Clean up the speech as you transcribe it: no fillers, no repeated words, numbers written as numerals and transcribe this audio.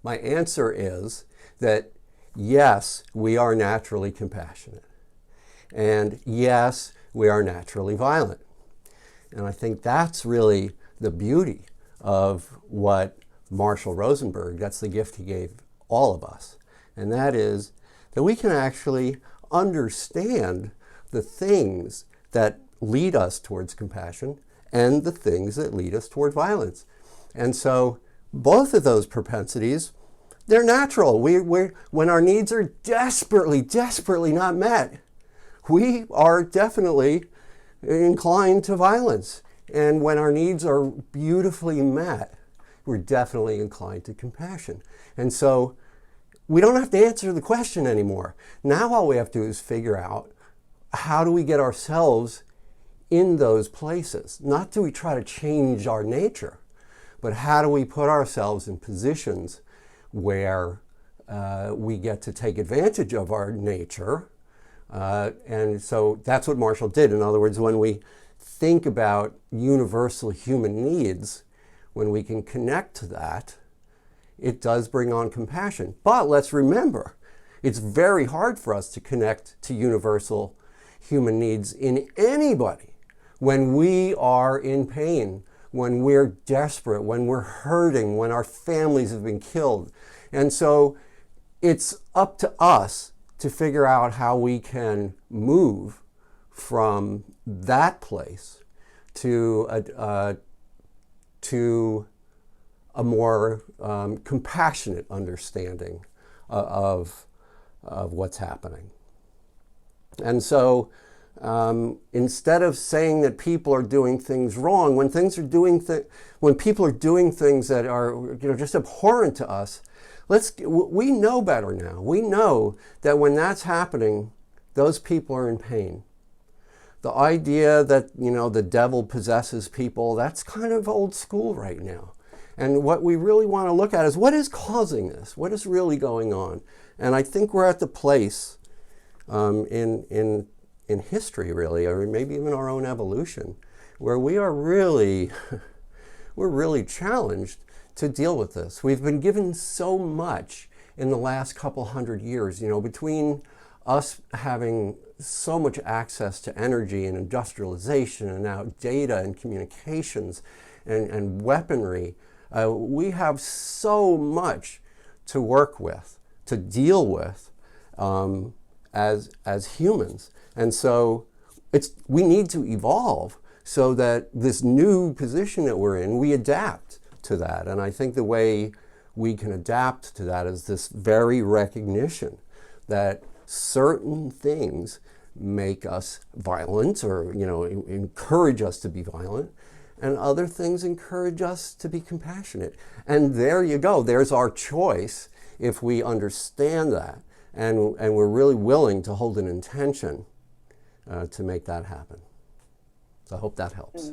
My answer is that yes, we are naturally compassionate. And yes, we are naturally violent. And I think that's really the beauty of what Marshall Rosenberg, that's the gift he gave all of us. And that is that we can actually understand the things that lead us towards compassion and the things that lead us toward violence. And so both of those propensities, they're natural. When our needs are desperately, desperately not met, we are definitely inclined to violence. And when our needs are beautifully met, we're definitely inclined to compassion. And so we don't have to answer the question anymore. Now all we have to do is figure out, how do we get ourselves in those places? Not do we try to change our nature, but how do we put ourselves in positions where we get to take advantage of our nature. And so that's what Marshall did. In other words, when we think about universal human needs, when we can connect to that, it does bring on compassion. But let's remember, it's very hard for us to connect to universal human needs in anybody when we are in pain, when we're desperate, when we're hurting, when our families have been killed. And so it's up to us to figure out how we can move from that place to a more compassionate understanding of what's happening. And so instead of saying that people are doing things wrong, when people are doing things that are just abhorrent to us, we know better now. We know that when that's happening, those people are in pain. The idea that the devil possesses people, that's kind of old school right now. And what we really want to look at is, what is causing this? What is really going on? And I think we're at the place in history, really, or maybe even our own evolution, where we're really challenged to deal with this. We've been given so much in the last couple hundred years, between us having so much access to energy and industrialization and now data and communications and weaponry. We have so much to work with, to deal with as humans. And so we need to evolve so that this new position that we're in, we adapt to that. And I think the way we can adapt to that is this very recognition that certain things make us violent or encourage us to be violent, and other things encourage us to be compassionate. And there you go. There's our choice if we understand that and we're really willing to hold an intention to make that happen. So I hope that helps.